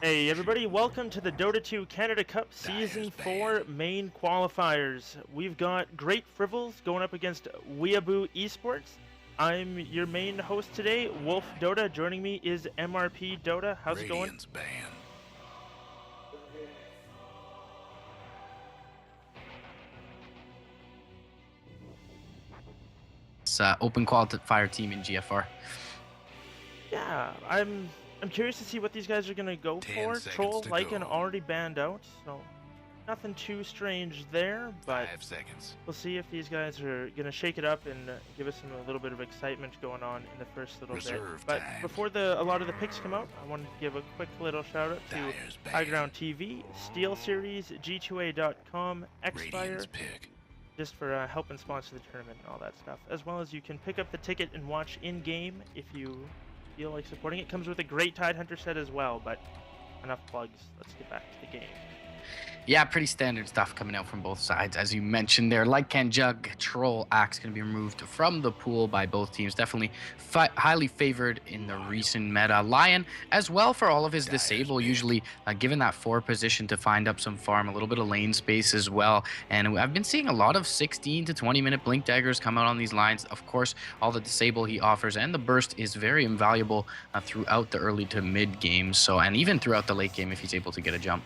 Hey everybody, welcome to the Dota 2 Canada Cup Season 4 main qualifiers. We've got great Frivals going up against Weeaboo Esports. I'm your main host today, Wolf Dota. Joining me is MRP Dota. How's it going? Ban. It's open qualifier team in GFR. Yeah, I'm curious to see what these guys are gonna go for. Troll, Lycan already banned out, so nothing too strange there, but 5 seconds. we'll see if these guys are going to shake it up and give us a little bit of excitement going on in the first little bit. But before a lot of the picks come out, I wanted to give a quick little shout out to High Ground TV, Steel Series, G2A.com, Xfire, just for helping sponsor the tournament and all that stuff. As well as you can pick up the ticket and watch in-game if you feel like supporting it. Comes with a great Tidehunter set as well, but enough plugs. Let's get back to the game. Yeah, pretty standard stuff coming out from both sides. As you mentioned there, Lycan Jug, Troll, Axe going to be removed from the pool by both teams. Definitely highly favored in the recent meta. Lion, as well for all of his disable, usually given that 4 position to find up some farm, a little bit of lane space as well. And I've been seeing a lot of 16 to 20 minute blink daggers come out on these lines. Of course, all the disable he offers and the burst is very invaluable throughout the early to mid game. So, and even throughout the late game if he's able to get a jump.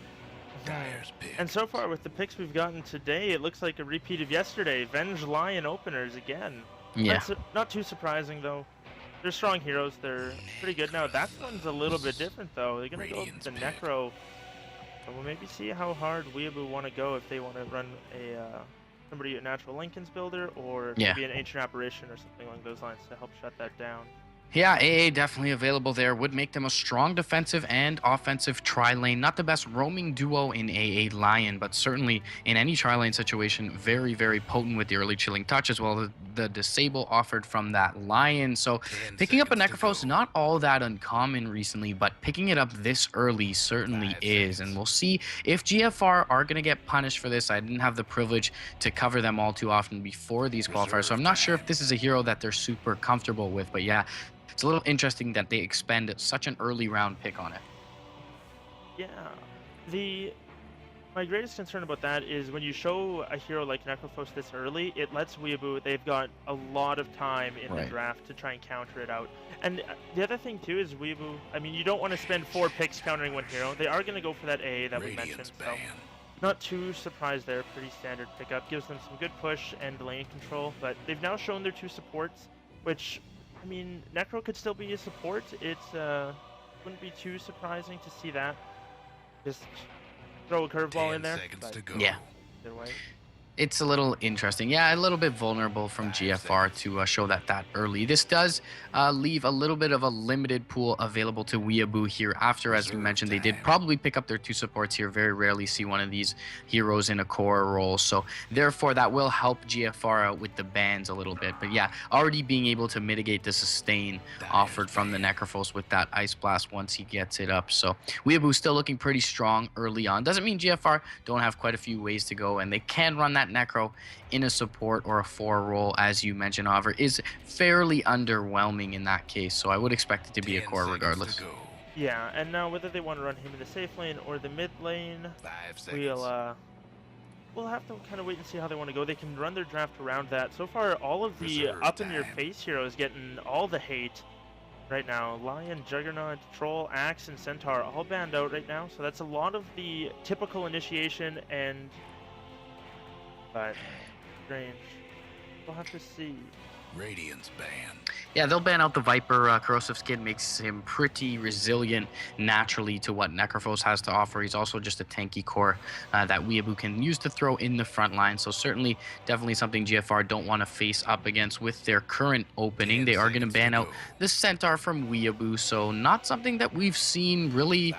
And so far with the picks we've gotten today, it looks like a repeat of yesterday. Venge Lion openers again. Yeah. That's not too surprising though. They're strong heroes. They're pretty good now. That one's a little bit different though. They're gonna go with the Necro. So we'll maybe see how hard Weeaboo want to go if they want to run a somebody a natural Lincoln's builder or maybe an ancient apparition or something along those lines to help shut that down. Yeah, AA definitely available there. Would make them a strong defensive and offensive tri-lane. Not the best roaming duo in AA Lion, but certainly in any tri-lane situation, very, very potent with the early chilling touch as well as the disable offered from that Lion. So picking up a Necrophos, not all that uncommon recently, but picking it up this early certainly is. And we'll see if GFR are going to get punished for this. I didn't have the privilege to cover them all too often before these qualifiers, so I'm not sure if this is a hero that they're super comfortable with, but yeah. It's a little interesting that they expend such an early round pick on it. Yeah, my greatest concern about that is when you show a hero like Necrophos this early, it lets Weeaboo, they've got a lot of time in the draft to try and counter it out. And the other thing too is Weeaboo, I mean, you don't want to spend 4 picks countering one hero. They are going to go for that A that we mentioned, so not too surprised there. Pretty standard pickup, gives them some good push and lane control, but they've now shown their 2 supports, which I mean, Necro could still be a support. It's wouldn't be too surprising to see that. Just throw a curveball in there. Yeah. Either way. It's a little interesting. Yeah, a little bit vulnerable from GFR to show that early. This does leave a little bit of a limited pool available to Weeaboo here after, as we mentioned, they did probably pick up their 2 supports here. Very rarely see one of these heroes in a core role. So therefore, that will help GFR out with the bans a little bit. But yeah, already being able to mitigate the sustain offered from the Necrophos with that Ice Blast once he gets it up. So Weeaboo still looking pretty strong early on. Doesn't mean GFR don't have quite a few ways to go, and they can run that Necro in a support or a 4 role, as you mentioned, however, is fairly underwhelming in that case, so I would expect it to be a core regardless. Yeah, and now whether they want to run him in the safe lane or the mid lane, we'll have to kind of wait and see how they want to go. They can run their draft around that. So far, all of the up-in-your-face heroes getting all the hate right now. Lion, Juggernaut, Troll, Axe, and Centaur all banned out right now, so that's a lot of the typical initiation and but strange. We'll have to see. Radiance ban. Yeah, they'll ban out the Viper. Corrosive Skin makes him pretty resilient naturally to what Necrophos has to offer. He's also just a tanky core that Weeaboo can use to throw in the front line. So certainly, definitely something GFR don't want to face up against with their current opening. They are going to ban out the Centaur from Weeaboo. So not something that we've seen really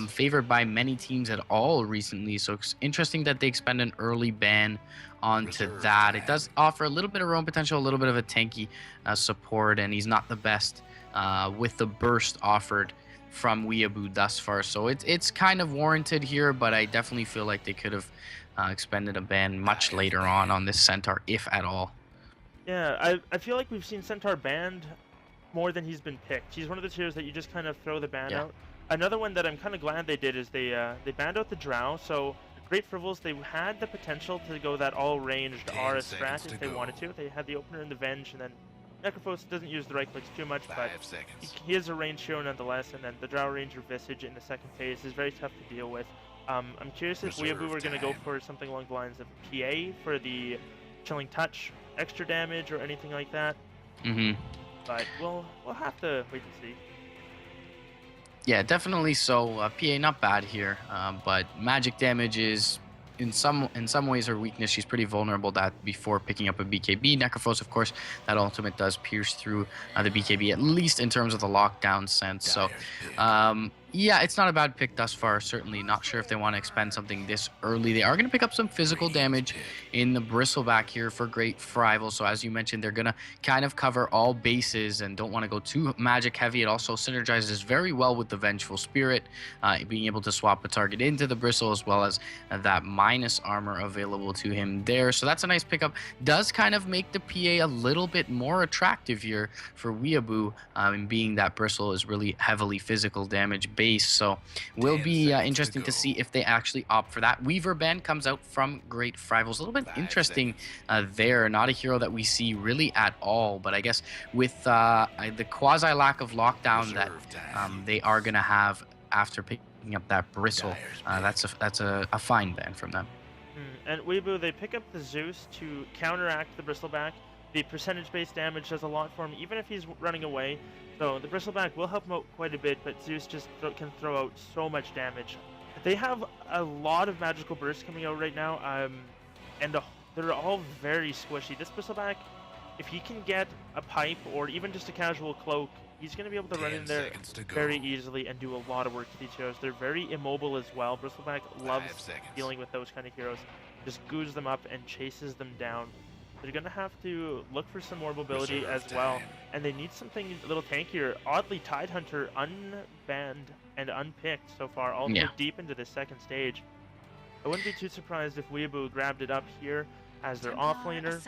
favored by many teams at all recently. So it's interesting that they expend an early ban onto that. It does offer a little bit of roam potential, a little bit of a tanky support, and he's not the best with the burst offered from Weeaboo thus far. So it's kind of warranted here, but I definitely feel like they could have expended a ban much later on this Centaur, if at all. Yeah, I feel like we've seen Centaur banned more than he's been picked. He's one of those heroes that you just kind of throw the ban out. Another one that I'm kind of glad they did is they banned out the Drow. So Great Frivals, they had the potential to go that all-ranged 10 Aura seconds strat if to they go. wanted to. They had the opener and the Venge, and then Necrophos doesn't use the right clicks too much, but 5 seconds. he is a range hero nonetheless, and then the Drow Ranger Visage in the second phase is very tough to deal with. I'm curious if Reserve Weeaboo are going to go time. for something along the lines of PA for the Chilling Touch, extra damage, or anything like that, but we'll have to wait and see. Yeah, definitely so. PA not bad here, but magic damage is in some ways her weakness. She's pretty vulnerable that before picking up a BKB. Necrophos, of course, that ultimate does pierce through the BKB, at least in terms of the lockdown sense. So, Dyer's pick. yeah, it's not a bad pick thus far. Certainly not sure if they want to expend something this early. They are going to pick up some physical damage in the Bristleback here for Great Frivals. So as you mentioned, they're going to kind of cover all bases and don't want to go too magic heavy. It also synergizes very well with the Vengeful Spirit, being able to swap a target into the Bristle as well as that minus armor available to him there. So that's a nice pickup. Does kind of make the PA a little bit more attractive here for Weeaboo, in being that Bristle is really heavily physical damage based. So will 10 be seconds to interesting to go. see if they actually opt for that. Weaver Band comes out from Great Frivals. A little bit 5 interesting seconds. there. Not a hero that we see really at all. But I guess with the quasi lack of lockdown that Reserve time. they are going to have after picking up that Bristle, Dyer's pick. that's a fine ban from them. And Weeaboo, they pick up the Zeus to counteract the Bristleback. The percentage-based damage does a lot for him, even if he's running away. So the Bristleback will help him out quite a bit, but Zeus just can throw out so much damage. They have a lot of magical bursts coming out right now, and they're all very squishy. This Bristleback, if he can get a pipe or even just a casual cloak, he's going to be able to run 10 in there seconds to go. very easily and do a lot of work to these heroes. They're very immobile as well. Bristleback loves 5 seconds. dealing with those kind of heroes. Just goos them up and chases them down. They're going to have to look for some more mobility Reserve as well. time. And they need something a little tankier. Oddly, Tidehunter unbanned and unpicked so far, all the way deep into the second stage. I wouldn't be too surprised if Weeaboo grabbed it up here as their offlaner.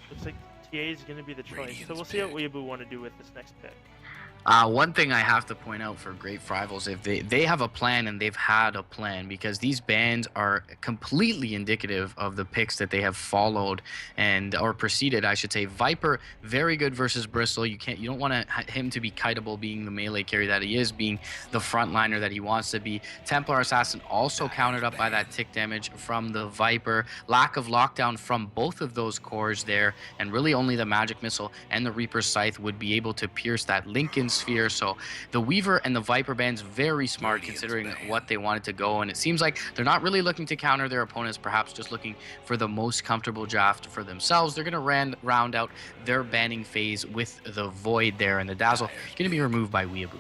Looks like TA is going to be the choice. So we'll see what Weeaboo want to do with this next pick. One thing I have to point out for Great Frivals, if they have a plan and they've had a plan, because these bans are completely indicative of the picks that they have followed or preceded, I should say. Viper, very good versus Bristle. You don't want him to be kiteable, being the melee carry that he is, being the frontliner that he wants to be. Templar Assassin also countered up by that tick damage from the Viper. Lack of lockdown from both of those cores there, and really only the Magic Missile and the Reaper's Scythe would be able to pierce that Lincoln Sphere. So the Weaver and the Viper band's very smart considering what they wanted to go, and it seems like they're not really looking to counter their opponents, perhaps just looking for the most comfortable draft for themselves. They're going to round out their banning phase with the Void there, and the Dazzle going to be removed by Weeaboo.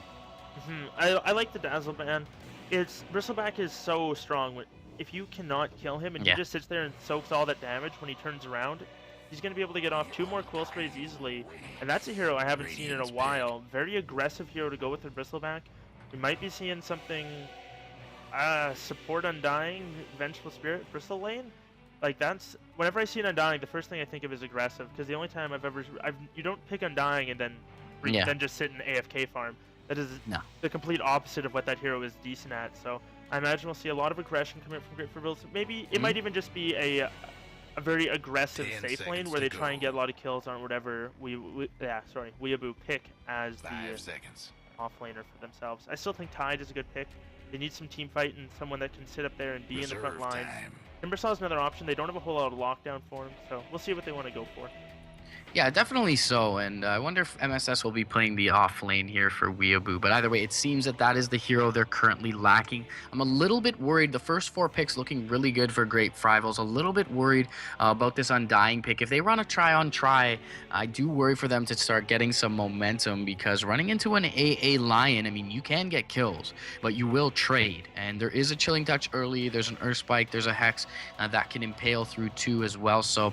I like the Dazzle ban. Bristleback is so strong. If you cannot kill him and he just sits there and soaks all that damage when he turns around, he's going to be able to get off 2 more Quill Sprays easily, and that's a hero I haven't seen in a while. Very aggressive hero to go with the Bristleback. We might be seeing something, support Undying, Vengeful Spirit, Bristle lane. Like that's, whenever I see an Undying, the first thing I think of is aggressive, because the only time you don't pick Undying and then just sit in AFK farm. That is the complete opposite of what that hero is decent at. So I imagine we'll see a lot of aggression coming from Great Frivals. Maybe it might even just be a very aggressive safe lane where they try and get a lot of kills on whatever Weeaboo pick as the offlaner for themselves. I still think Tide is a good pick. They need some team fight and someone that can sit up there and be in the front line. Timbersaw is another option. They don't have a whole lot of lockdown for him, so we'll see what they want to go for. Yeah, definitely so, and I wonder if MSS will be playing the off lane here for Weeaboo, but either way, it seems that is the hero they're currently lacking. I'm a little bit worried. The first 4 picks looking really good for Great Frivals. A little bit worried about this Undying pick. If they run a try, I do worry for them to start getting some momentum, because running into an AA Lion, I mean, you can get kills, but you will trade, and there is a Chilling Touch early, there's an Earth Spike, there's a Hex that can impale through 2 as well, so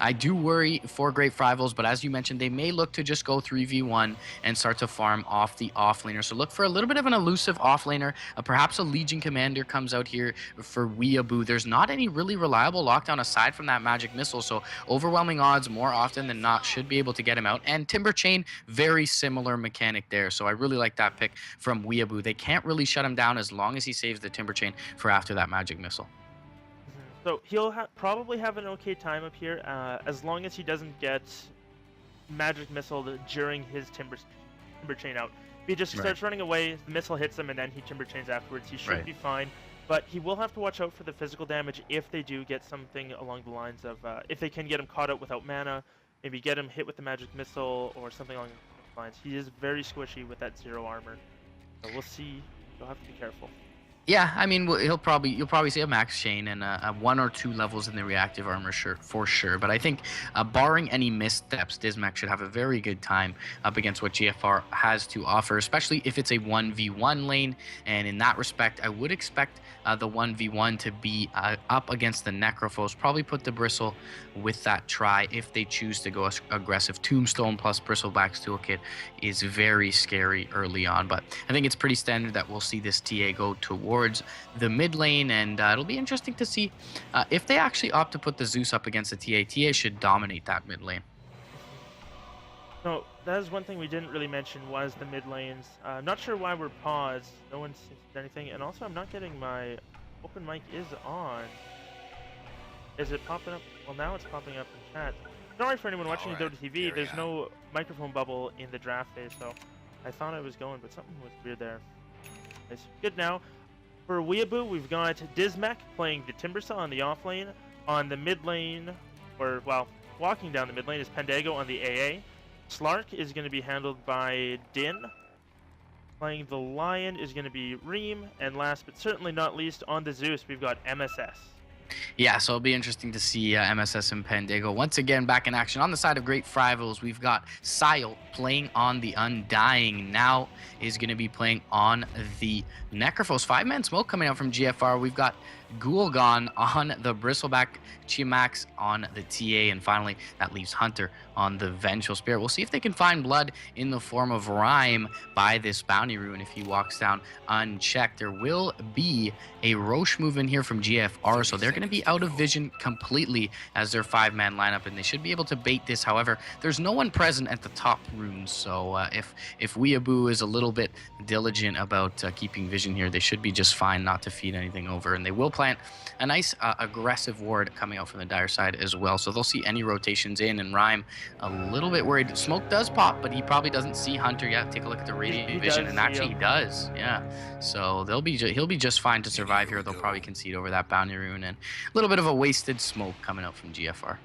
I do worry for Great Frivals. Frivals, but as you mentioned, they may look to just go 3v1 and start to farm off the offlaner. So look for a little bit of an elusive offlaner. Perhaps a Legion Commander comes out here for Weeaboo. There's not any really reliable lockdown aside from that magic missile, so overwhelming odds more often than not should be able to get him out. And Timber Chain, very similar mechanic there, so I really like that pick from Weeaboo. They can't really shut him down as long as he saves the Timber Chain for after that magic missile. So he'll probably have an okay time up here, as long as he doesn't get magic missile during his timber chain out. If he just starts running away, the missile hits him, and then he timber chains afterwards, he should be fine. But he will have to watch out for the physical damage if they do get something along the lines of, if they can get him caught out without mana, maybe get him hit with the magic missile or something along those lines. He is very squishy with that 0 armor. So we'll see. You'll have to be careful. Yeah, I mean, you'll probably see a max chain and a 1 or 2 levels in the reactive armor for sure. But I think, barring any missteps, Dismac should have a very good time up against what GFR has to offer, especially if it's a 1v1 lane. And in that respect, I would expect the 1v1 to be up against the Necrophos. Probably put the Bristle with that try if they choose to go aggressive. Tombstone plus Bristleback's Toolkit is very scary early on. But I think it's pretty standard that we'll see this TA go towards the mid lane, and it'll be interesting to see if they actually opt to put the Zeus up against the TA. TA should dominate that mid lane. No, that is one thing we didn't really mention was the mid lanes. I'm not sure why we're paused. No one said anything, and also I'm not getting my open mic is on. Is it popping up? Well, now it's popping up in chat. Sorry for anyone watching Dota TV. There's no microphone bubble in the draft phase, so I thought I was going, but something was weird there. It's good now. For Weeaboo, we've got Dismac playing the Timbersaw on the off lane. On the mid lane, or, well, walking down the mid lane is Pendago on the AA. Slark is going to be handled by Din. Playing the Lion is going to be Reem. And last but certainly not least, on the Zeus, we've got MSS. Yeah, so it'll be interesting to see MSS and Pendago once again back in action. On the side of Great Frivals, we've got Sile playing on the Undying. Now is going to be playing on the Necrophos. 5-man smoke coming out from GFR. We've got Ghoulgon on the Bristleback, Chimax on the TA, and finally that leaves Hunter on the Vengeful Spirit. We'll see if they can find blood in the form of Rhyme by this Bounty Rune if he walks down unchecked. There will be a Roche move in here from GFR, so they're going to be out of vision completely as their 5-man lineup, and they should be able to bait this. However, there's no one present at the top runes, so if Weeaboo is a little bit diligent about keeping vision here, they should be just fine not to feed anything over, and they will plant a nice aggressive ward coming out from the Dire side as well, so they'll see any rotations in, and Rhyme a little bit worried. Smoke does pop, but he probably doesn't see Hunter yet. Take a look at the radiant vision, and actually he does, yeah. So he'll be just fine to survive here. They'll probably concede over that Bounty Rune, and a little bit of a wasted smoke coming out from GFR.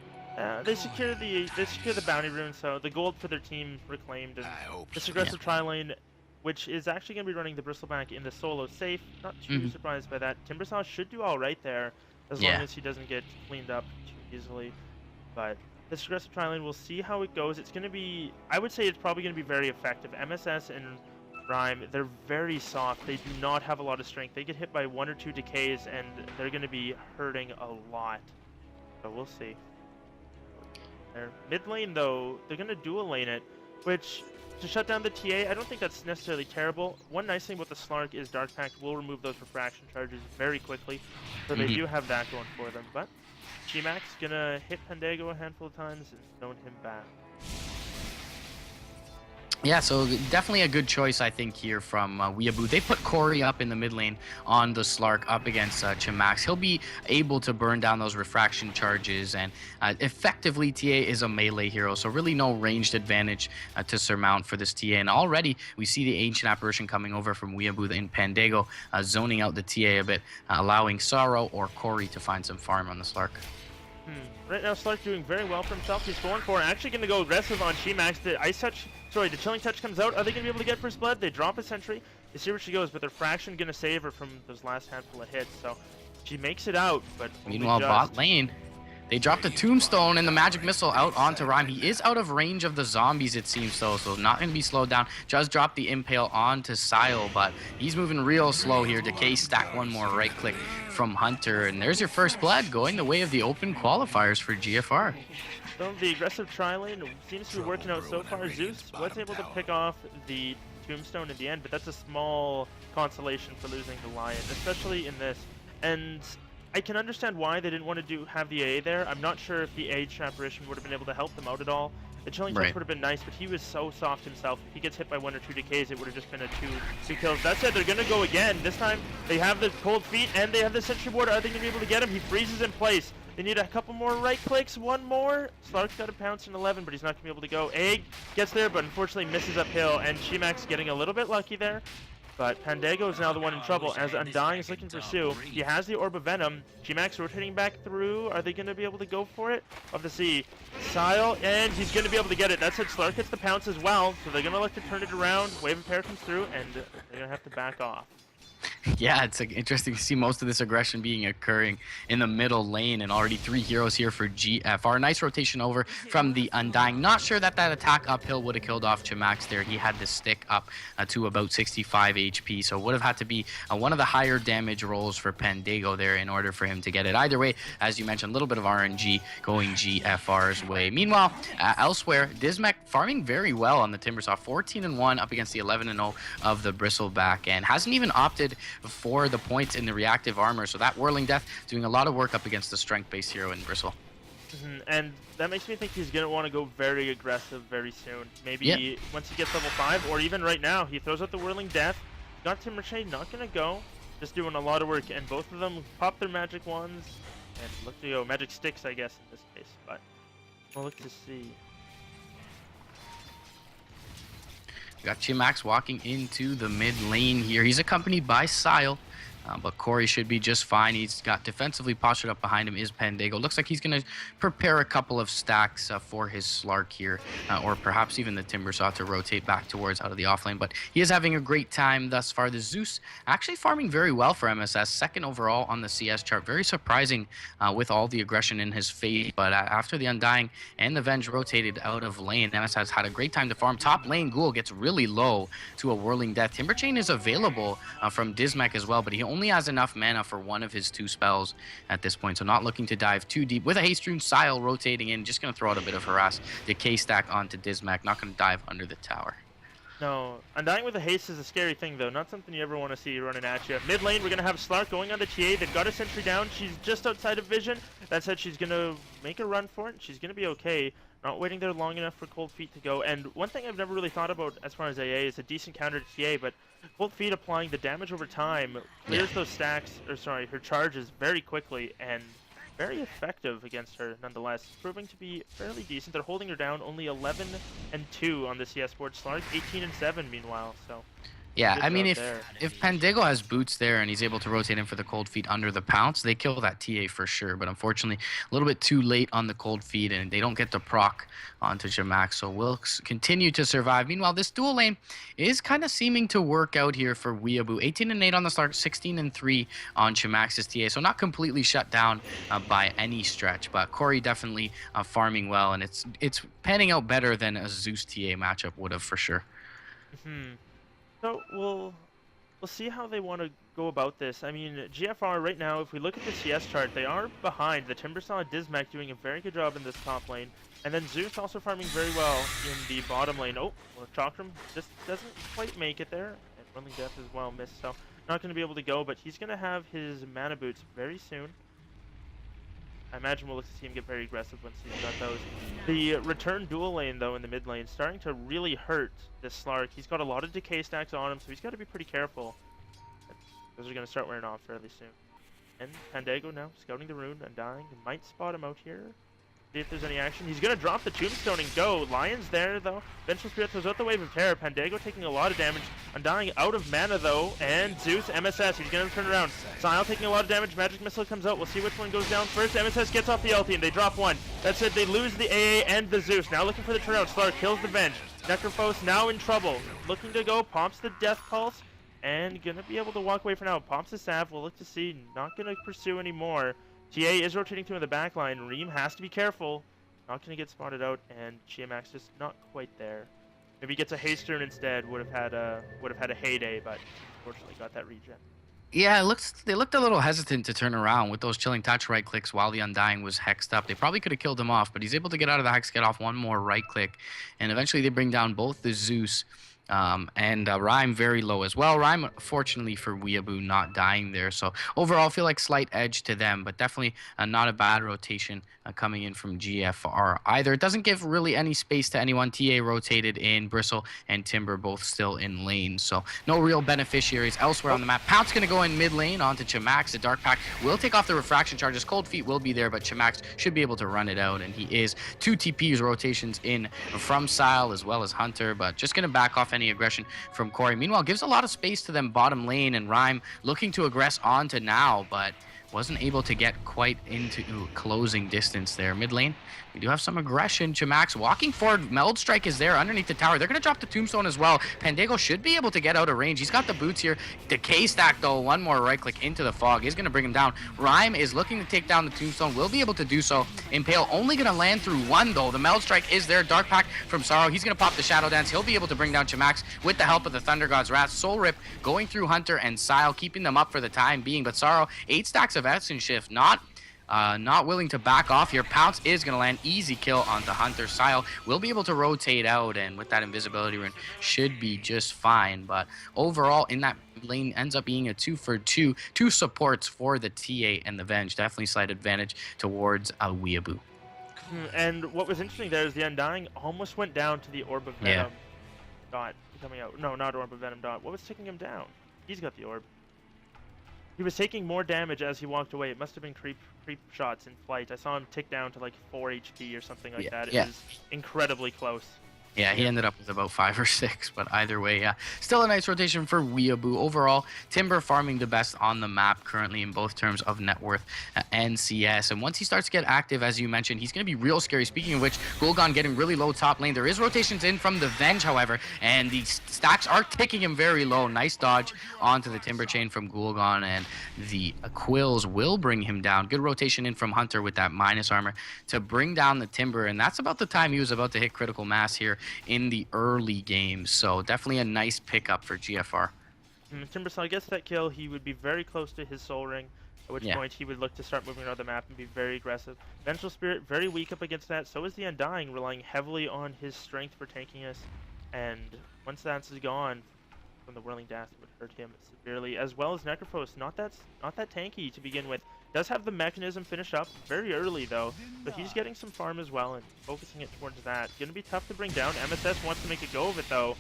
They secure the Bounty Rune, so the gold for their team reclaimed, and this aggressive tri-lane, which is actually going to be running the Bristleback in the solo safe. Not too surprised by that. Timbersaw should do all right there, as long as he doesn't get cleaned up too easily. But this aggressive tri-lane, we'll see how it goes. It's going to be, I would say it's probably going to be very effective. MSS and Rhyme, they're very soft. They do not have a lot of strength. They get hit by 1 or 2 decays, and they're going to be hurting a lot. So we'll see. Their mid lane, though, they're going to dual lane it, which, to shut down the TA, I don't think that's necessarily terrible. One nice thing about the Slark is Dark Pact will remove those refraction charges very quickly, so they do have that going for them. But G-Max gonna hit Pendago a handful of times and stone him back. Yeah, so definitely a good choice, I think, here from Weeaboo. They put Corey up in the mid lane on the Slark up against Chimax. He'll be able to burn down those refraction charges, and effectively TA is a melee hero, so really no ranged advantage to surmount for this TA. And already we see the Ancient Apparition coming over from Weeaboo in Pendago, zoning out the TA a bit, allowing Sorrow or Corey to find some farm on the Slark. Right now, Slark doing very well for himself. He's 4-4, actually going to go aggressive on Chimax. The Chilling Touch comes out. Are they going to be able to get first blood? They drop a sentry. They see where she goes, but their fraction going to save her from those last handful of hits. So she makes it out, but meanwhile, bot lane, They dropped a tombstone and the magic missile out onto Rhyme. He is out of range of the zombies, it seems, so not going to be slowed down. Just dropped the impale onto Sile, but he's moving real slow here. Decay stack one more right click from Hunter, and there's your first blood going the way of the open qualifiers for GFR. So the aggressive tri-lane seems to be working out so far. Zeus was able to pick off the tombstone in the end, but that's a small consolation for losing the Lion, especially in this. And I can understand why they didn't want to have the AA there. I'm not sure if the Age Apparition would have been able to help them out at all. The Chilling Touch would have been nice, but he was so soft himself. If he gets hit by 1 or 2 decays, it would have just been a two kills. That said, they're going to go again. This time, they have the cold feet and they have the sentry ward. Are they going to be able to get him? He freezes in place. They need a couple more right clicks, one more. Slark's got a pounce in 11, but he's not going to be able to go. Egg gets there, but unfortunately misses uphill, and Shimax getting a little bit lucky there. But Pandego is now the one in trouble as Undying is looking for Sue. He has the Orb of Venom. G-Max rotating back through. Are they going to be able to go for it? Of the sea. Sile, and he's going to be able to get it. That's it. Slark gets the pounce as well, so they're going to look to turn it around. Wave of Pair comes through, and they're going to have to back off. Yeah, it's interesting to see most of this aggression being occurring in the middle lane, and already 3 heroes here for GFR. Nice rotation over from the Undying. Not sure that attack uphill would have killed off Chimax there. He had the stick up to about 65 HP, so would have had to be one of the higher damage rolls for Pandego there in order for him to get it. Either way, as you mentioned, a little bit of RNG going GFR's way. Meanwhile, elsewhere, Dismech farming very well on the Timbersaw. 14-1 up against the 11-0 of the Bristleback, and hasn't even opted for the points in the reactive armor, so that Whirling Death doing a lot of work up against the strength-based hero in Bristle. And that makes me think he's going to want to go very aggressive very soon. Maybe once he gets level 5, or even right now. He throws out the Whirling Death. Got Timber Shade, not going to go. Just doing a lot of work, and both of them pop their magic wands and look to go. Magic sticks, I guess, in this case, but we'll look to see. We got Chimax walking into the mid lane here. He's accompanied by Sile, but Corey should be just fine. He's got defensively postured up behind him is Pandego. Looks like he's going to prepare a couple of stacks for his Slark here, or perhaps even the Timbersaw to rotate back towards out of the offlane. But he is having a great time thus far. The Zeus actually farming very well for MSS, second overall on the CS chart. Very surprising with all the aggression in his face. But after the Undying and the Venge rotated out of lane, MSS had a great time to farm. Top lane Ghoul gets really low to a Whirling Death. Timberchain is available from Dismech as well, but he only has enough mana for one of his 2 spells at this point, so not looking to dive too deep. With a Haste Rune, Sile rotating in, just going to throw out a bit of harass. Decay stack onto Dismech, not going to dive under the tower. No, Undying with a haste is a scary thing, though. Not something you ever want to see running at you. Mid lane, we're going to have Slark going on the TA. They've got a sentry down. She's just outside of vision. That said, she's going to make a run for it. She's going to be okay. Not waiting there long enough for Cold Feet to go. And one thing I've never really thought about as far as AA is a decent counter to TA, but Cold Feet applying the damage over time clears those stacks, or sorry, her charges very quickly, and very effective against her nonetheless. Proving to be fairly decent. They're holding her down, only 11-2 on the CS board. Slark 18-7 meanwhile, so... Yeah, I mean, if Pandego has boots there and he's able to rotate in for the cold feet under the pounce, they kill that TA for sure. But unfortunately, a little bit too late on the cold feet, and they don't get the proc onto Jamax. So we'll continue to survive. Meanwhile, this dual lane is kind of seeming to work out here for Weeaboo. 18-8 on the start, 16-3 on Jamax's TA. So not completely shut down by any stretch. But Corey definitely farming well, and it's panning out better than a Zeus TA matchup would have for sure. So we'll see how they want to go about this. I mean, GFR right now, if we look at the CS chart, they are behind. The Timbersaw and Dismech doing a very good job in this top lane. And then Zeus also farming very well in the bottom lane. Oh, well, Chakram just doesn't quite make it there. And Whirling Death as well missed, so not going to be able to go. But he's going to have his mana boots very soon. I imagine we'll look to see him get very aggressive once he's got those. The return dual lane, though, in the mid lane, starting to really hurt this Slark. He's got a lot of decay stacks on him, so he's got to be pretty careful. Those are going to start wearing off fairly soon. And Pandego now, scouting the rune, Undying. Might spot him out here. See if there's any action. He's going to drop the tombstone and go. Lion's there, though. Vengeful Spirit throws out the Wave of Terror. Pandego taking a lot of damage. Undying out of mana, though. And Zeus, MSS, he's going to turn around. Sile taking a lot of damage. Magic Missile comes out. We'll see which one goes down first. MSS gets off the ulti, and they drop one. That's it. They lose the AA and the Zeus. Now looking for the turnaround. Slark kills the Venge. Necrophos now in trouble. Looking to go. Pomps the Death Pulse. And going to be able to walk away for now. Pomps the Salve. We'll look to see. Not going to pursue anymore. TA is rotating through in the back line. Reem has to be careful. Not going to get spotted out, and GMX just not quite there. Maybe he gets a haste turn instead. Would have had a heyday, but unfortunately got that regen. Yeah, they looked a little hesitant to turn around with those chilling touch right clicks while the Undying was hexed up. They probably could have killed him off, but he's able to get out of the hex, get off one more right click, and eventually they bring down both the Zeus and Rhyme very low as well. Rhyme, fortunately for Weeaboo, not dying there. So overall, I feel like slight edge to them, but definitely not a bad rotation coming in from GFR either. It doesn't give really any space to anyone. TA rotated in, Bristle and Timber both still in lane. So no real beneficiaries elsewhere on the map. Pounce going to go in mid lane onto Chamax. The Dark Pack will take off the refraction charges. Cold Feet will be there, but Chamax should be able to run it out, and he is. 2 TPs rotations in from Sile as well as Hunter, but just going to back off any aggression from Corey. Meanwhile, gives a lot of space to them bottom lane, and Rhyme looking to aggress onto Now, but wasn't able to get quite into closing distance there. Mid lane, we do have some aggression. Chamax walking forward. Meld Strike is there underneath the tower. They're going to drop the Tombstone as well. Pandago should be able to get out of range. He's got the boots here. Decay stack, though. One more right click into the fog is going to bring him down. Rhyme is looking to take down the Tombstone. Will be able to do so. Impale only going to land through one, though. The Meld Strike is there. Dark Pack from Sorrow. He's going to pop the Shadow Dance. He'll be able to bring down Chamax with the help of the Thunder God's Wrath. Soul Rip going through Hunter and Sile, keeping them up for the time being. But Sorrow, 8 stacks of Essence Shift. Not willing to back off here. Pounce is going to land. Easy kill onto Hunter. Sile will be able to rotate out, and with that invisibility rune, should be just fine. But overall, in that lane, ends up being a 2-for-2. 2 supports for the TA and the Venge. Definitely slight advantage towards Weeaboo. And what was interesting there is the Undying almost went down to the Orb of Venom dot coming out. No, not Orb of Venom dot. What was taking him down? He's got the Orb. He was taking more damage as he walked away. It must have been creep shots in flight. I saw him tick down to like 4 HP or something like that. It was incredibly close. Yeah, he ended up with about 5 or 6, but either way, yeah. Still a nice rotation for Weeaboo. Overall, Timber farming the best on the map currently in both terms of net worth and CS. And once he starts to get active, as you mentioned, he's going to be real scary. Speaking of which, Gul'dan getting really low top lane. There is rotations in from the Venge, however, and the stacks are ticking him very low. Nice dodge onto the Timber chain from Gul'dan, and the Quills will bring him down. Good rotation in from Hunter with that minus armor to bring down the Timber, and that's about the time he was about to hit critical mass here in the early games. So definitely a nice pickup for GFR. Timbersaw gets that kill. He would be very close to his soul ring, at which point he would look to start moving around the map and be very aggressive. Vengeful Spirit very weak up against that. So is the Undying, relying heavily on his strength for tanking us. And once that's gone from the Whirling Death, it would hurt him severely, as well as Necrophos. Not that tanky to begin with. Does have the mechanism finished up very early though, but he's getting some farm as well and focusing it towards that. Gonna be tough to bring down. MSS wants to make a go of it though.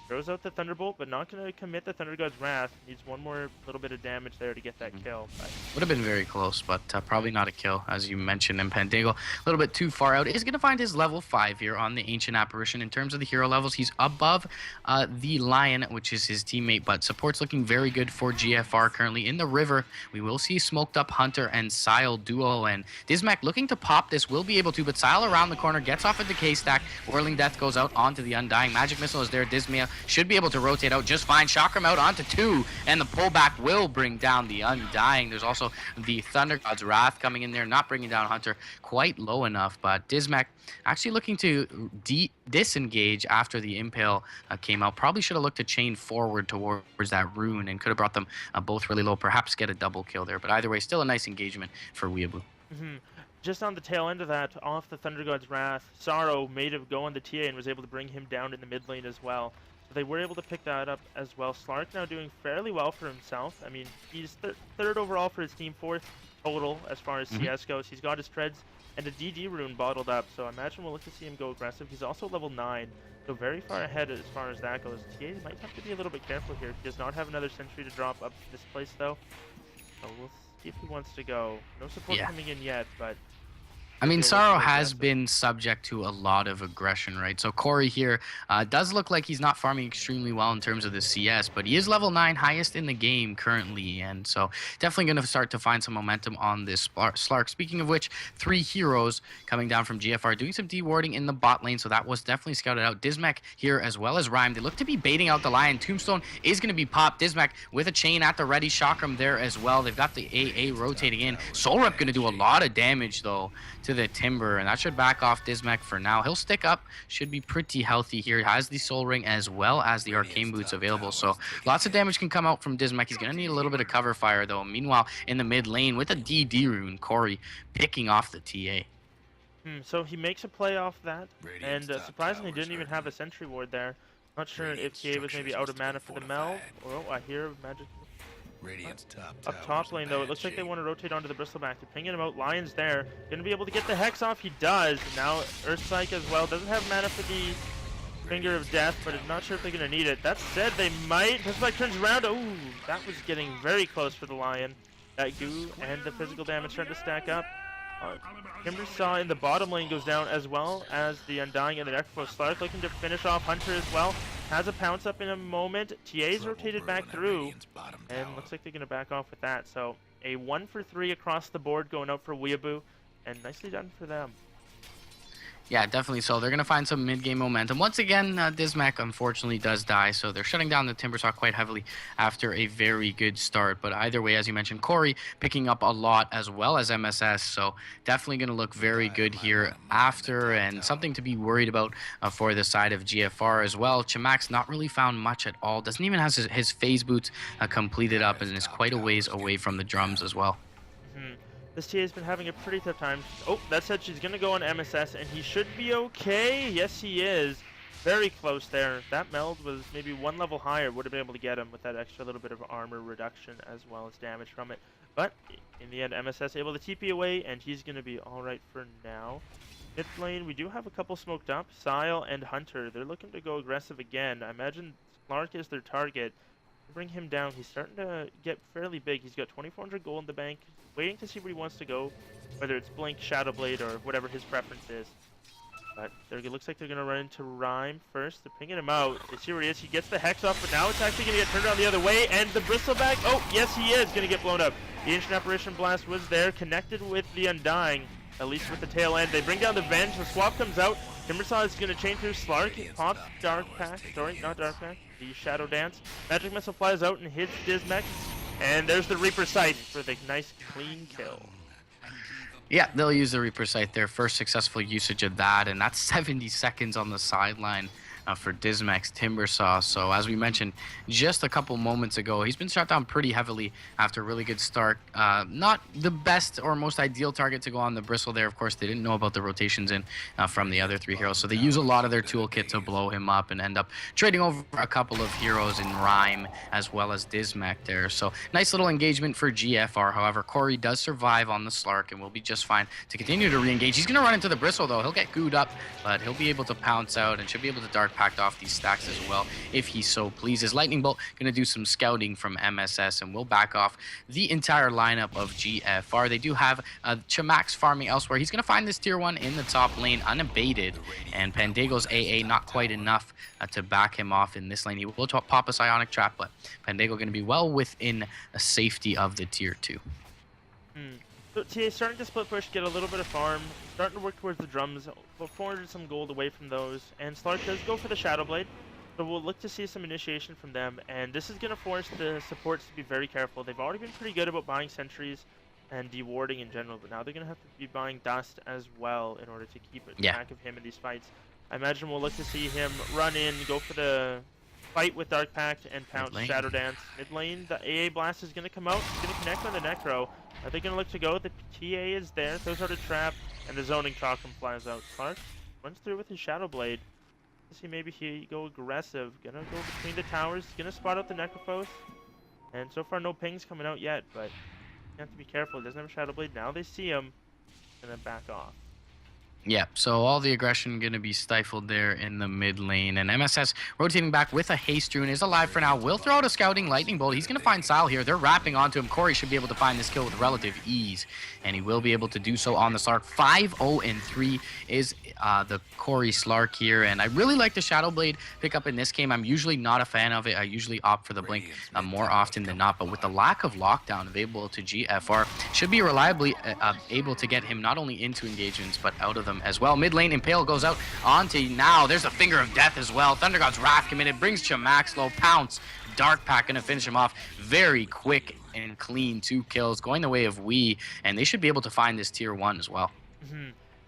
Throws out the Thunderbolt, but not going to commit the Thunder God's Wrath. Needs one more little bit of damage there to get that kill. But would have been very close, but probably not a kill, as you mentioned. And Pandago, a little bit too far out, is going to find his level 5 here on the Ancient Apparition. In terms of the hero levels, he's above the Lion, which is his teammate, but support's looking very good for GFR currently. In the river, we will see Smoked Up Hunter and Sile duo, and Dismac looking to pop this, will be able to, but Sile around the corner, gets off a Decay stack. Whirling Death goes out onto the Undying. Magic Missile is there. Dismia should be able to rotate out just fine. Chakram out onto 2, and the pullback will bring down the Undying. There's also the Thunder God's Wrath coming in there, not bringing down Hunter quite low enough, but Dismac actually looking to disengage after the Impale came out. Probably should have looked to chain forward towards that rune and could have brought them both really low, perhaps get a double kill there, but either way, still a nice engagement for Weeaboo. Just on the tail end of that, off the Thunder God's Wrath, Sorrow made him go on the TA and was able to bring him down in the mid lane as well. So they were able to pick that up as well. Slark now doing fairly well for himself. I mean, he's third overall for his team, 4th total as far as CS goes. He's got his treads and a DD rune bottled up, so I imagine we'll look to see him go aggressive. He's also level 9, so very far ahead as far as that goes. TA might have to be a little bit careful here. He does not have another sentry to drop up to this place though. So we'll see if he wants to go. No support coming in yet, but I mean, Maybe a little Sorrow more has aggressive. been subject to a lot of aggression, right? So Corey here does look like he's not farming extremely well in terms of the CS, but he is level 9, highest in the game currently, and so definitely going to start to find some momentum on this Slark. Speaking of which, 3 heroes coming down from GFR doing some dewarding in the bot lane, so that was definitely scouted out. Dismech here as well as Rhyme. They look to be baiting out the Lion. Tombstone is going to be popped. Dismech with a chain at the ready. Chakram there as well. They've got the AA rotating in. Soulrep going to do a lot of damage, though, to the Timber, and that should back off Dismech for now. He'll stick up, should be pretty healthy here. Has the Soul Ring as well as the Arcane Boots available, so lots of damage can come out from Dismech. He's gonna need a little bit of cover fire though. Meanwhile, in the mid lane with a DD rune, Corey picking off the TA. So he makes a play off that, and surprisingly didn't even have a sentry ward there. Not sure if TA was maybe out of mana for the meld. Oh, I hear magic. Up top lane though, it looks like they want to rotate onto the Bristleback. They're pinging him out. Lion's there. Gonna be able to get the Hex off. He does. Now Earthspike as well. Doesn't have mana for the Finger of Death, but I'm not sure if they're gonna need it. That said, they might. Earthspike turns around. Ooh, that was getting very close for the Lion. That goo and the physical damage starting to stack up. Timbersaw in the bottom lane goes down as well as the Undying and the Necrophos. Slark looking to finish off Hunter as well. Has a pounce up in a moment. TA's rotated back through, and looks like they're going to back off with that. So a 1 for 3 across the board going out for Weeaboo, and nicely done for them. Yeah, definitely so. They're going to find some mid-game momentum. Once again, Dismech unfortunately does die, so they're shutting down the Timbersaw quite heavily after a very good start. But either way, as you mentioned, Corey picking up a lot as well as MSS, so definitely going to look very good here after, and something to be worried about for the side of GFR as well. Chamax not really found much at all. Doesn't even have his phase boots completed up, and is quite a ways away from the drums as well. This TA has been having a pretty tough time. Oh, that said, she's going to go on MSS, and he should be okay. Yes, he is. Very close there. That meld was maybe 1 level higher. Would have been able to get him with that extra little bit of armor reduction as well as damage from it. But in the end, MSS able to TP away, and he's going to be all right for now. Mid lane, we do have a couple smoked up. Sile and Hunter, they're looking to go aggressive again. I imagine Clark is their target. Bring him down. He's starting to get fairly big. He's got 2,400 gold in the bank. Waiting to see where he wants to go, whether it's Blink, Shadowblade, or whatever his preference is. But it looks like they're going to run into Rhyme first. They're pinging him out. They see where he is. He gets the Hex off, but now it's actually going to get turned around the other way. And the Bristleback, oh, yes, he is going to get blown up. The Ancient Apparition Blast was there, connected with the Undying, at least with the tail end. They bring down the Venge. The swap comes out. Timbersaw is going to chain through Slark. He pops Dark Pack. Sorry, not Dark Pack. The Shadow Dance. Magic Missile flies out and hits Dismech. And there's the Reaper Sight for the nice clean kill. Yeah, they'll use the Reaper Sight, their first successful usage of that, and that's 70 seconds on the sideline for Dismech's Timbersaw. So as we mentioned just a couple moments ago, he's been shot down pretty heavily after a really good start. Not the best or most ideal target to go on the Bristle there. Of course, they didn't know about the rotations in from the other 3 heroes, so they use a lot of their toolkit to blow him up and end up trading over a couple of heroes in Rhyme as well as Dismech there. So nice little engagement for GFR. However, Corey does survive on the Slark and will be just fine to continue to re-engage. He's going to run into the Bristle though. He'll get gooed up, but he'll be able to pounce out and should be able to Dark Packed off these stacks as well if he so pleases. Lightning Bolt going to do some scouting from MSS and will back off the entire lineup of GFR. They do have Chamax farming elsewhere. He's going to find this tier 1 in the top lane unabated, and Pandago's AA not quite enough to back him off in this lane. He will pop a Psionic Trap, but Pandago going to be well within a safety of the tier 2. So TA starting to split push, get a little bit of farm, starting to work towards the drums, about 400 some gold away from those, and Slark does go for the Shadowblade, so we'll look to see some initiation from them, and this is going to force the supports to be very careful. They've already been pretty good about buying sentries and dewarding in general, but now they're going to have to be buying dust as well in order to keep track of him in these fights. I imagine we'll look to see him run in, go for the fight with Dark Pact and pounce Shadow Dance. Mid lane, the AA Blast is going to come out, it's going to connect on the Necro. Are they going to look to go? The TA is there, throws out a trap, and the Zoning Chakram flies out. Clark runs through with his Shadow Blade. Let's see, maybe he go aggressive. Gonna go between the towers, gonna spot out the Necrophos. And so far no pings coming out yet, but you have to be careful. He doesn't have a Shadow Blade. Now they see him, gonna back off. Yeah, so all the aggression going to be stifled there in the mid lane. And MSS rotating back with a Haste Rune is alive for now. Will throw out a Scouting Lightning Bolt. He's going to find Sile here. They're wrapping onto him. Corey should be able to find this kill with relative ease. And he will be able to do so on the Slark. 5-0-3 is the Corey Slark here. And I really like the Shadow Blade pickup in this game. I'm usually not a fan of it. I usually opt for the Blink more often than not. But with the lack of lockdown available to GFR, should be reliably able to get him not only into engagements, but out of them as well. Mid lane, Impale goes out onto now. There's a Finger of Death as well. Thunder God's Wrath committed, brings Chamax low, Pounce. Dark Pack gonna finish him off very quick and clean. 2 kills going the way of Wee, and they should be able to find this tier 1 as well.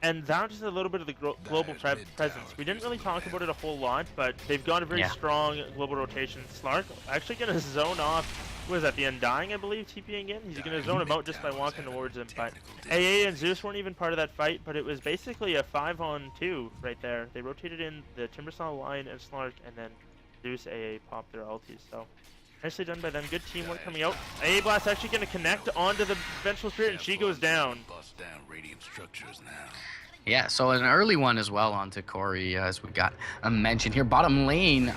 And that was just a little bit of the global presence. We didn't really talk about it a whole lot, but they've got a very strong global rotation. Slark actually going to zone off. Was that the Undying, I believe, TPing in? He's going to zone him out just by walking towards him. But AA and Zeus weren't even part of that fight, but it was basically a 5-on-2 right there. They rotated in the Timbersaw line and Slark, and then Zeus AA popped their ultis. So nicely done by them. Good teamwork coming out. AA Blast actually going to connect onto the Vengeful Spirit, and she goes down. Bust down radiant structures now. Yeah, so an early one as well onto Corey, as we got mentioned here. Bottom lane,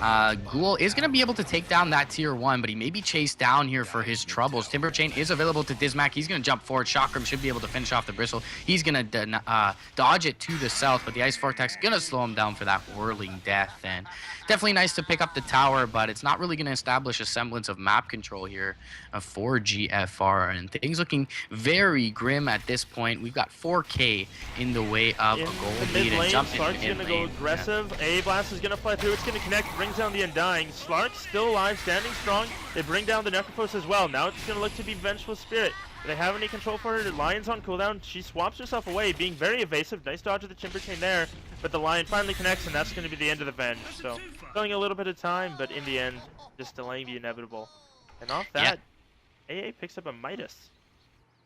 Ghoul is going to be able to take down that tier 1, but he may be chased down here for his troubles. Timber Chain is available to Dismac. He's going to jump forward. Chakram should be able to finish off the Bristle. He's going to dodge it to the south, but the Ice Vortex going to slow him down for that Whirling Death. And definitely nice to pick up the tower, but it's not really going to establish a semblance of map control here for GFR. And things looking very grim at this point. We've got 4K in the way of a gold lead and jump in Slark's going to go aggressive. AA Blast is going to fly through. It's going to connect, brings down the Undying. Slark still alive, standing strong. They bring down the Necrophos as well. Now it's going to look to be Vengeful Spirit. Do they have any control for her? The Lion's on cooldown. She swaps herself away, being very evasive. Nice dodge of the Timber Chain there. But the Lion finally connects, and that's going to be the end of the Venge. So, killing a little bit of time, but in the end, just delaying the inevitable. And off that, AA picks up a Midas.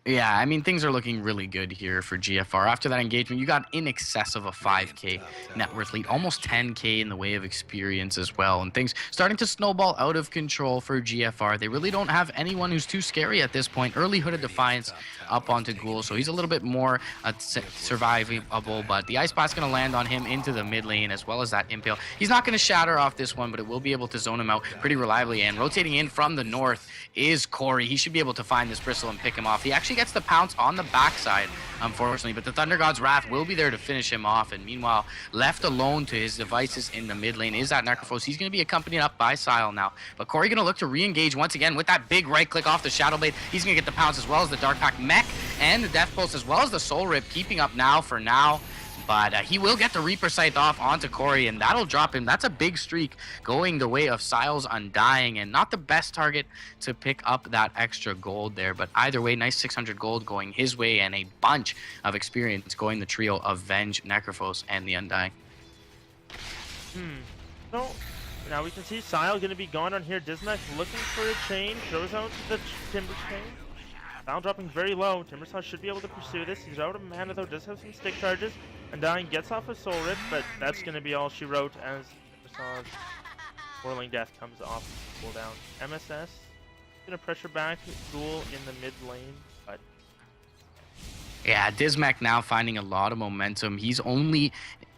Yeah, I mean, things are looking really good here for GFR. After that engagement, you got in excess of a 5K net worth lead, almost 10K in the way of experience as well. And things starting to snowball out of control for GFR. They really don't have anyone who's too scary at this point. Early Hooded Defiance up onto Ghoul, so he's a little bit more survivable. But the Ice Blast's going to land on him into the mid lane, as well as that Impale. He's not going to shatter off this one, but it will be able to zone him out pretty reliably. And rotating in from the north is Corey. He should be able to find this Bristle and pick him off. He actually gets the pounce on the backside, unfortunately, but the Thunder God's Wrath will be there to finish him off. And meanwhile, left alone to his devices in the mid lane is that Necrophos. He's going to be accompanied up by Sile now, but Corey going to look to re-engage once again with that big right click off the Shadow Blade. He's going to get the pounce as well as the Dark Pack Mech and the Death Pulse, as well as the Soul Rip, keeping up now for now. But he will get the Reaper Scythe off onto Corey, and that'll drop him. That's a big streak going the way of Sile's Undying, and not the best target to pick up that extra gold there. But either way, nice 600 gold going his way, and a bunch of experience going the trio of Venge, Necrophos, and the Undying. So, now we can see Sile going to be gone on here. Dismac looking for a chain, throws out the Timber Chain. Sile dropping very low. Timbersaw should be able to pursue this. He's out of mana though, does have some stick charges. Undying gets off a Soul Rip, but that's going to be all she wrote as Timbersaw's Whirling Death comes off cooldown. MSS going to pressure back Ghoul in the mid lane, but yeah, Dismac now finding a lot of momentum. He's only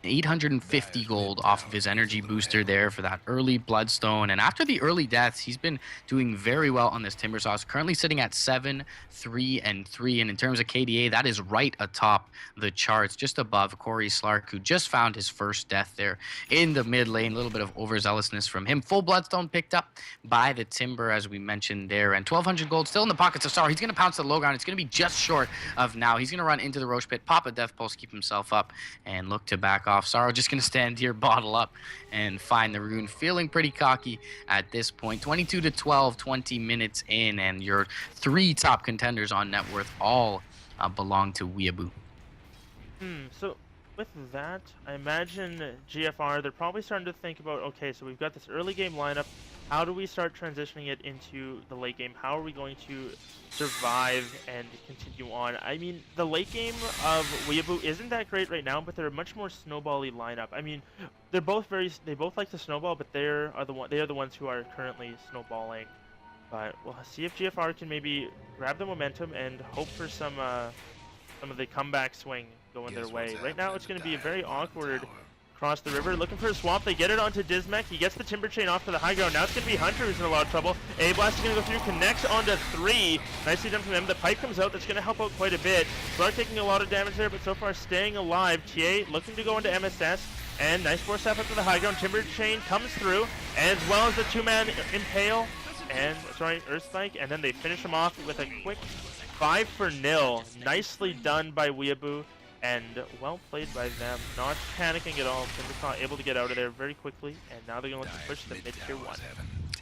850 gold off of his energy booster there for that early Bloodstone. And after the early deaths, he's been doing very well on this Timbersaw. Currently sitting at 7, 3, and 3. And in terms of KDA, that is right atop the charts, just above Corey Slark, who just found his first death there in the mid lane. A little bit of overzealousness from him. Full Bloodstone picked up by the Timber, as we mentioned there. And 1,200 gold still in the pockets of Star. He's going to pounce the low ground. It's going to be just short of now. He's going to run into the Roche Pit, pop a Death Pulse, keep himself up, and look to back off. Sorrow just going to stand here, bottle up, and find the rune. Feeling pretty cocky at this point. 22-12, 20 minutes in, and your 3 top contenders on net worth all belong to Weeaboo. So with that, I imagine GFR, they're probably starting to think about, okay, so we've got this early game lineup. How do we start transitioning it into the late game? How are we going to survive and continue on? I mean, the late game of Weeaboo isn't that great right now, but they're a much more snowball-y lineup. I mean, they both like to snowball, but they are the ones who are currently snowballing. But we'll see if GFR can maybe grab the momentum and hope for some of the comeback swing going their way. Right now, it's going to be a very awkward cross the river, looking for a swamp. They get it onto Dismech. He gets the Timber Chain off to the high ground. Now it's going to be Hunter who's in a lot of trouble. A-Blast is going to go through, connects onto 3. Nicely done from him. The pipe comes out. That's going to help out quite a bit. Slark taking a lot of damage there, but so far staying alive. TA looking to go into MSS. And nice force step up to the high ground. Timber Chain comes through, as well as the 2-man Impale. And, sorry, Earth Spike. And then they finish him off with a quick 5-0. Nicely done by Weeaboo. And well played by them, not panicking at all. Timbersaw able to get out of there very quickly, and now they're going to look to push the mid-tier 1.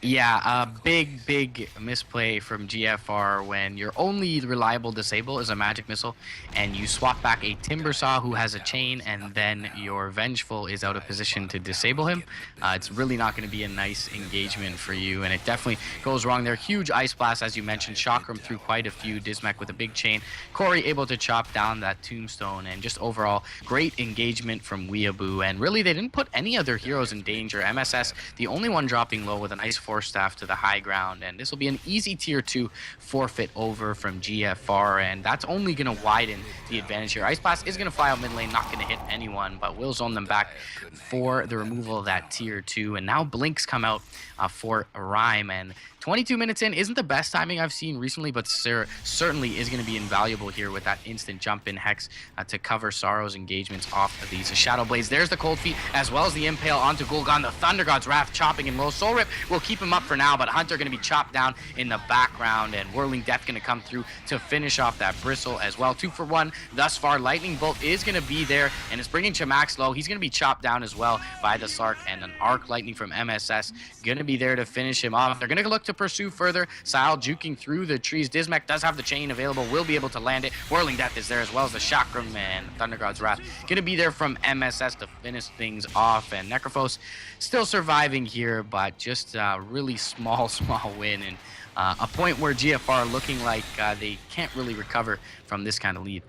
Yeah, a big misplay from GFR when your only reliable disable is a magic missile, and you swap back a Timbersaw who has a chain, and then your Vengeful is out of position to disable him. It's really not going to be a nice engagement for you, and it definitely goes wrong there. Huge Ice Blast, as you mentioned. Chakram through quite a few. Dismech with a big chain. Corey able to chop down that Tombstone, and just overall great engagement from Weeaboo. And really, they didn't put any other heroes in danger. MSS, the only one dropping low with a nice Force Staff to the high ground, and this will be an easy tier 2 forfeit over from GFR, and that's only going to widen the advantage here. Ice Blast is going to fly out mid lane, not going to hit anyone, but will zone them back for the removal of that tier 2. And now Blinks come out for Rhyme, and 22 minutes in isn't the best timing I've seen recently, but certainly is going to be invaluable here with that instant jump in Hex to cover Sorrow's engagements off of these Shadow Blades. There's the Cold Feet as well as the Impale onto Gul'dan. The Thunder God's Wrath chopping him low. Soul Rip will keep him up for now, but Hunter going to be chopped down in the background, and Whirling Death going to come through to finish off that Bristle as well. 2 for 1 thus far. Lightning Bolt is going to be there, and it's bringing Chamax low. He's going to be chopped down as well by the Slark, and an Arc Lightning from MSS going to be there to finish him off. They're going to look to pursue further. Sile juking through the trees. Dismech does have the chain available, will be able to land it. Whirling Death is there as well as the Chakram, and Thunder God's Wrath going to be there from MSS to finish things off. And Necrophos still surviving here, but just a really small win, and a point where GFR looking like they can't really recover from this kind of lead.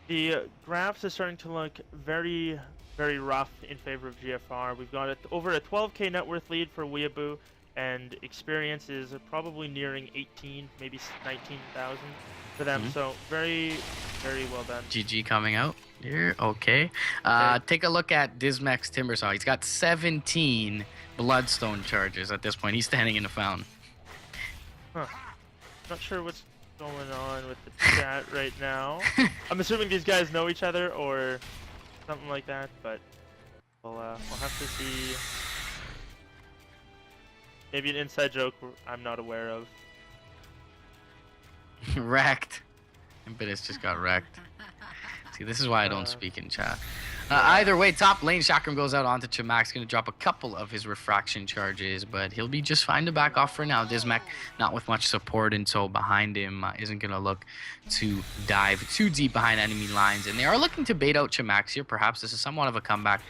The graphs are starting to look very rough in favor of GFR. We've got over a 12k net worth lead for Weeaboo, and experience is probably nearing 18, maybe 19,000 for them. So very well done. GG coming out here. Okay. Take a look at Dismech's Timbersaw. He's got 17 Bloodstone charges at this point. He's standing in the fountain. Not sure what's going on with the chat right now. I'm assuming these guys know each other or something like that, but we'll have to see. Maybe an inside joke I'm not aware of. Wrecked. Impetus just got wrecked. See, this is why I don't speak in chat. Either way, top lane, Chakram goes out onto Chamax, going to drop a couple of his refraction charges, but he'll be just fine to back off for now. Dismech, not with much support, and so behind him isn't going to look to dive too deep behind enemy lines, and they are looking to bait out Chamax here. Perhaps this is somewhat of a comeback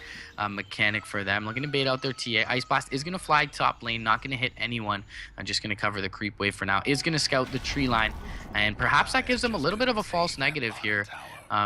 mechanic for them, looking to bait out their TA. Ice Blast is going to fly top lane, not going to hit anyone. I'm just going to cover the creep wave for now. Is going to scout the tree line, and perhaps that gives them a little bit of a false negative here.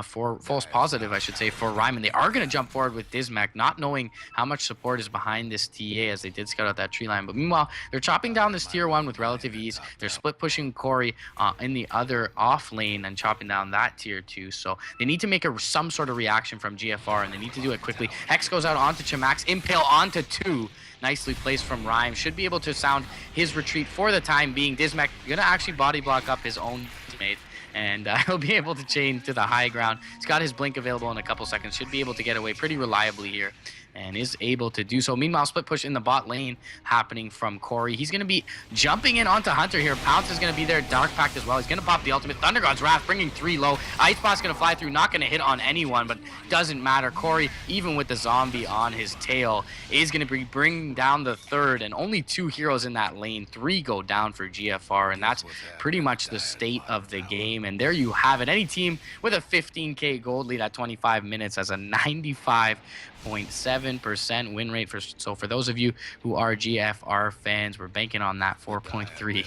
For false positive, I should say, for Ryman. They are going to jump forward with Dismech, not knowing how much support is behind this TA as they did scout out that tree line. But meanwhile, they're chopping down this tier 1 with relative ease. They're split pushing Corey in the other off lane and chopping down that tier 2. So they need to make some sort of reaction from GFR, and they need to do it quickly. Hex goes out onto Chamax, Impale onto 2. Nicely placed from Rhyme. Should be able to sound his retreat for the time being. Dismech going to actually body block up his own teammate, and he'll be able to chain to the high ground. He's got his blink available in a couple seconds. Should be able to get away pretty reliably here, and is able to do so. Meanwhile, split push in the bot lane happening from Corey. He's going to be jumping in onto Hunter here. Pounce is going to be there. Dark Pact as well. He's going to pop the ultimate. Thunder God's Wrath bringing 3 low. Ice Blast going to fly through. Not going to hit on anyone, but doesn't matter. Corey, even with the zombie on his tail, is going to be bringing down the 3rd, and only 2 heroes in that lane. 3 go down for GFR, and that's pretty much the state of the game. And there you have it. Any team with a 15k gold lead at 25 minutes has a 95.7% win rate. So for those of you who are GFR fans, we're banking on that 4.3.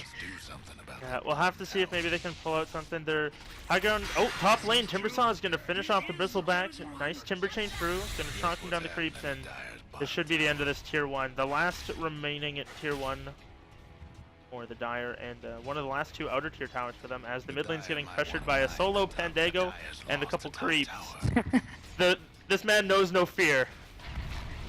Yeah, we'll have to see if maybe they can pull out something. They're high ground. Oh, top lane. Timbersaw is going to finish off the Bristleback. Nice Timber Chain through. Going to chalk him down the creeps, and this should be the end of this tier 1. The last remaining at tier 1 for the Dire, and one of the last two outer tier towers for them, as the mid lane's getting pressured by a solo Pandago and a couple creeps. This man knows no fear.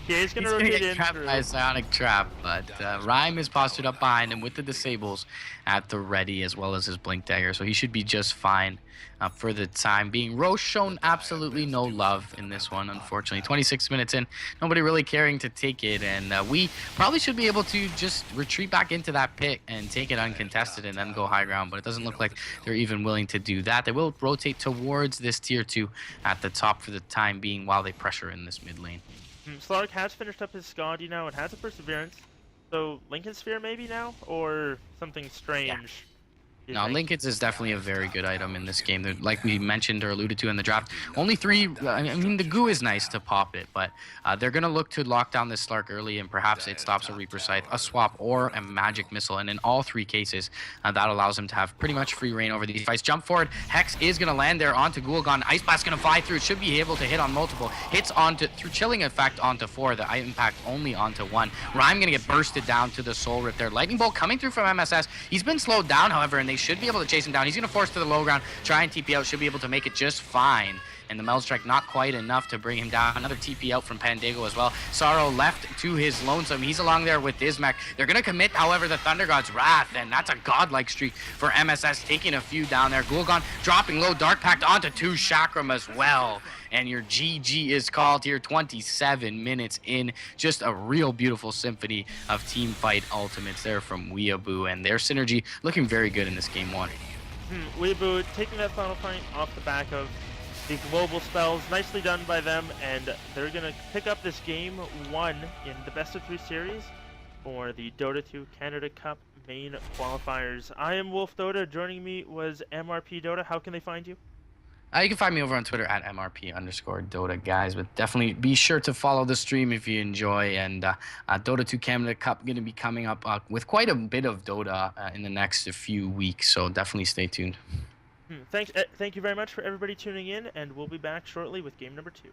He's gonna rotate get in trapped through. by a Psionic Trap, but Rhyme is postured up behind him with the disables at the ready, as well as his Blink Dagger, so he should be just fine for the time being. Roche shown absolutely no love in this one, unfortunately. 26 minutes in, nobody really caring to take it, and we probably should be able to just retreat back into that pit and take it uncontested and then go high ground, but it doesn't look like they're even willing to do that. They will rotate towards this tier 2 at the top for the time being while they pressure in this mid lane. Slark has finished up his Scotty now and has a Perseverance. So Lincoln Sphere maybe now? Or something strange? No, Lincoln's is definitely a very good item in this game. Like we mentioned or alluded to in the draft, only 3, I mean, the goo is nice to pop it, but they're going to look to lock down this Slark early, and perhaps it stops a Reaper Scythe, a swap, or a Magic Missile. And in all 3 cases, that allows them to have pretty much free reign over these fights. Jump forward, Hex is going to land there onto Ghoulgon. Ice Blast going to fly through, should be able to hit on multiple. Hits onto, through Chilling Effect onto 4, the impact only onto 1. Rhyme going to get bursted down to the Soul Rip there. Lightning Bolt coming through from MSS. He's been slowed down, however, and they should be able to chase him down. He's going to force to the low ground, try and TP out, should be able to make it just fine. And the Meld Strike not quite enough to bring him down. Another TP out from Pandago as well. Sorrow left to his lonesome. He's along there with Dismac. They're going to commit, however, the Thunder God's Wrath, and that's a godlike streak for MSS, taking a few down there. Ghoulgon dropping low, Dark Pact onto 2 Chakram as well. And your GG is called here, 27 minutes in. Just a real beautiful symphony of team fight ultimates there from Weeaboo, and their synergy looking very good in this game 1. Weeaboo taking that final fight off the back of the global spells. Nicely done by them, and they're going to pick up this game 1 in the best of 3 series for the Dota 2 Canada Cup main qualifiers. I am Wolf Dota. Joining me was MRP Dota. How can they find you? You can find me over on Twitter at MRP_Dota, guys. But definitely be sure to follow the stream if you enjoy. And Dota 2 Canada Cup going to be coming up with quite a bit of Dota in the next few weeks. So definitely stay tuned. Thank you very much for everybody tuning in, and we'll be back shortly with game number 2.